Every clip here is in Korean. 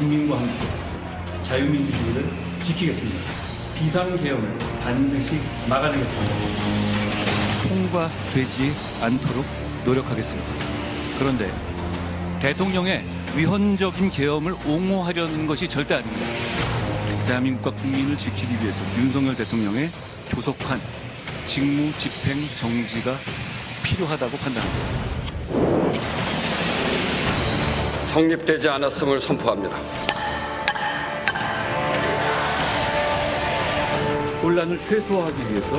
국민과 함께 자유민주주의를 지키겠습니다. 비상계엄을 반드시 막아내겠습니다. 통과되지 않도록 노력하겠습니다. 그런데 대통령의 위헌적인 계엄을 옹호하려는 것이 절대 아닙니다. 대한민국과 국민을 지키기 위해서 윤석열 대통령의 조속한 직무 집행 정지가 필요하다고 판단합니다. 성립되지 않았음을 선포합니다. 혼란을 최소화하기 위해서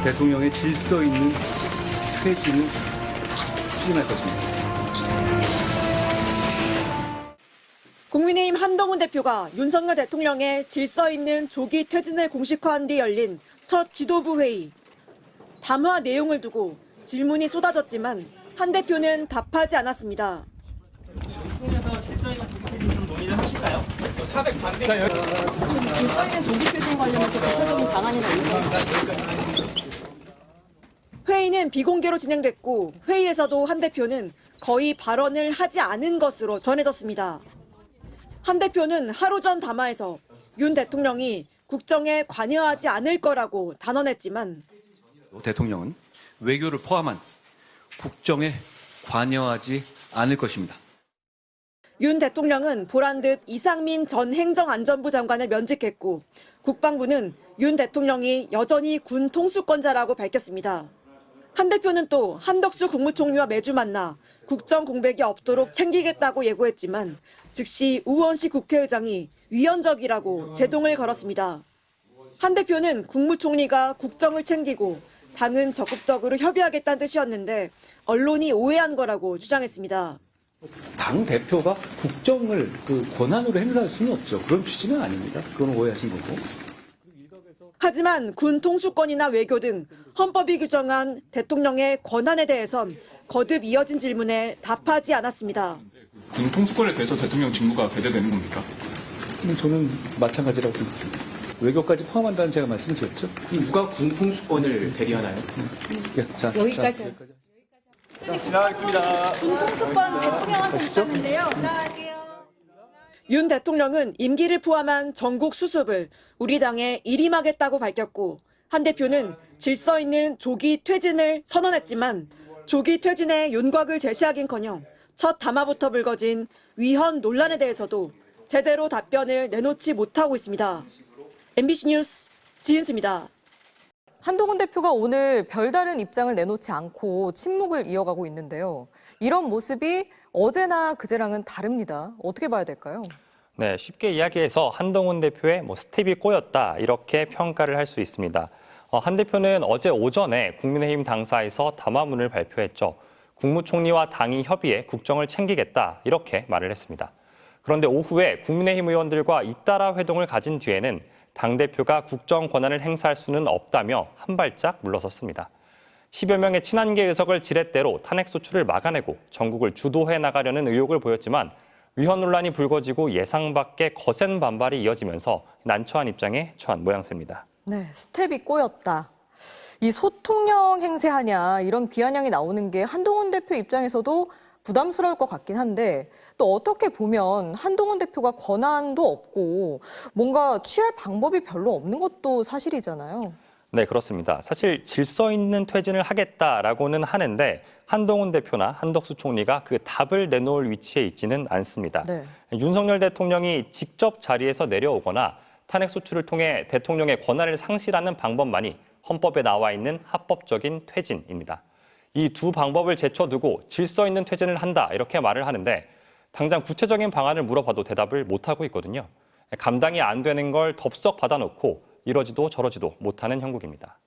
대통령의 질서 있는 퇴진을 추진할 것입니다. 국민의힘 한동훈 대표가 윤석열 대통령의 질서 있는 조기 퇴진을 공식화한 뒤 열린 첫 지도부 회의. 담화 내용을 두고 질문이 쏟아졌지만 한 대표는 답하지 않았습니다. 통해서 질서 있는 조기 퇴진 좀 논의를 하실까요? 질서 있는 조기 퇴진 관련해서 구체적인 방안이나 회의는 비공개로 진행됐고 회의에서도 한 대표는 거의 발언을 하지 않은 것으로 전해졌습니다. 한 대표는 하루 전 담화에서 윤 대통령이 국정에 관여하지 않을 거라고 단언했지만 대통령은 외교를 포함한 국정에 관여하지 않을 것입니다. 윤 대통령은 보란듯 이상민 전 행정안전부 장관을 면직했고 국방부는 윤 대통령이 여전히 군 통수권자라고 밝혔습니다. 한 대표는 또 한덕수 국무총리와 매주 만나 국정 공백이 없도록 챙기겠다고 예고했지만 즉시 우원식 국회의장이 위헌적이라고 제동을 걸었습니다. 한 대표는 국무총리가 국정을 챙기고 당은 적극적으로 협의하겠다는 뜻이었는데 언론이 오해한 거라고 주장했습니다. 당 대표가 국정을 권한으로 행사할 수는 없죠. 그런 취지는 아닙니다. 그건 오해하신 거고. 하지만 군 통수권이나 외교 등 헌법이 규정한 대통령의 권한에 대해선 거듭 이어진 질문에 답하지 않았습니다. 군 통수권에 대해서 대통령 직무가 배제되는 겁니까? 저는 마찬가지라고 생각합니다. 외교까지 포함한다는 제가 말씀드렸죠. 누가 군 통수권을 대리하나요? 자, 여기까지. 지나가겠습니다. 군통수권 대통령한테 있었는데요. 윤 대통령은 임기를 포함한 전국 수습을 우리 당에 일임하겠다고 밝혔고 한 대표는 질서 있는 조기 퇴진을 선언했지만 조기 퇴진의 윤곽을 제시하긴커녕 첫 담화부터 불거진 위헌 논란에 대해서도 제대로 답변을 내놓지 못하고 있습니다. MBC 뉴스 지은수입니다. 한동훈 대표가 오늘 별다른 입장을 내놓지 않고 침묵을 이어가고 있는데요. 이런 모습이 어제나 그제랑은 다릅니다. 어떻게 봐야 될까요? 네, 쉽게 이야기해서 한동훈 대표의 스텝이 꼬였다 이렇게 평가를 할 수 있습니다. 한 대표는 어제 오전에 국민의힘 당사에서 담화문을 발표했죠. 국무총리와 당이 협의해 국정을 챙기겠다 이렇게 말을 했습니다. 그런데 오후에 국민의힘 의원들과 잇따라 회동을 가진 뒤에는 당대표가 국정 권한을 행사할 수는 없다며 한 발짝 물러섰습니다. 10여 명의 친한계 의석을 지렛대로 탄핵 소추를 막아내고 전국을 주도해 나가려는 의욕을 보였지만 위헌 논란이 불거지고 예상 밖의 거센 반발이 이어지면서 난처한 입장에 처한 모양새입니다. 네, 스텝이 꼬였다. 이 소통령 행세하냐 이런 비아냥이 나오는 게 한동훈 대표 입장에서도 부담스러울 것 같긴 한데 또 어떻게 보면 한동훈 대표가 권한도 없고 뭔가 취할 방법이 별로 없는 것도 사실이잖아요. 네, 그렇습니다. 사실 질서 있는 퇴진을 하겠다라고는 하는데 한동훈 대표나 한덕수 총리가 그 답을 내놓을 위치에 있지는 않습니다. 네. 윤석열 대통령이 직접 자리에서 내려오거나 탄핵 소추를 통해 대통령의 권한을 상실하는 방법만이 헌법에 나와 있는 합법적인 퇴진입니다. 이 두 방법을 제쳐두고 질서 있는 퇴진을 한다 이렇게 말을 하는데 당장 구체적인 방안을 물어봐도 대답을 못하고 있거든요. 감당이 안 되는 걸 덥석 받아놓고 이러지도 저러지도 못하는 형국입니다.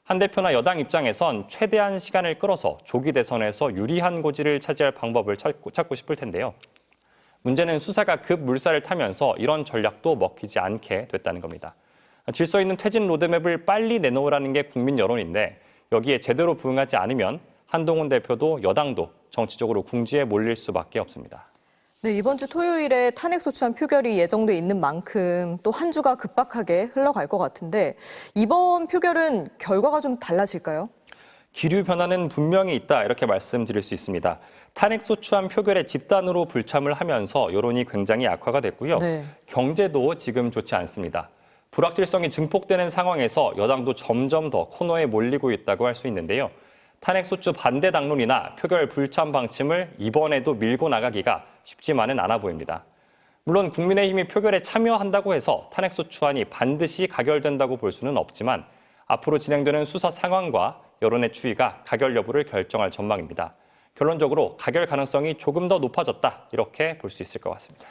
한 대표나 여당 입장에선 최대한 시간을 끌어서 조기 대선에서 유리한 고지를 차지할 방법을 찾고 싶을 텐데요. 문제는 수사가 급물살을 타면서 이런 전략도 먹히지 않게 됐다는 겁니다. 질서 있는 퇴진 로드맵을 빨리 내놓으라는 게 국민 여론인데 여기에 제대로 부응하지 않으면 한동훈 대표도 여당도 정치적으로 궁지에 몰릴 수밖에 없습니다. 네, 이번 주 토요일에 탄핵소추안 표결이 예정돼 있는 만큼 또 한 주가 급박하게 흘러갈 것 같은데 이번 표결은 결과가 좀 달라질까요? 기류 변화는 분명히 있다 이렇게 말씀드릴 수 있습니다. 탄핵소추안 표결에 집단으로 불참을 하면서 여론이 굉장히 악화가 됐고요. 네. 경제도 지금 좋지 않습니다. 불확실성이 증폭되는 상황에서 여당도 점점 더 코너에 몰리고 있다고 할 수 있는데요. 탄핵소추 반대 당론이나 표결 불참 방침을 이번에도 밀고 나가기가 쉽지만은 않아 보입니다. 물론 국민의힘이 표결에 참여한다고 해서 탄핵소추안이 반드시 가결된다고 볼 수는 없지만 앞으로 진행되는 수사 상황과 여론의 추이가 가결 여부를 결정할 전망입니다. 결론적으로 가결 가능성이 조금 더 높아졌다 이렇게 볼 수 있을 것 같습니다.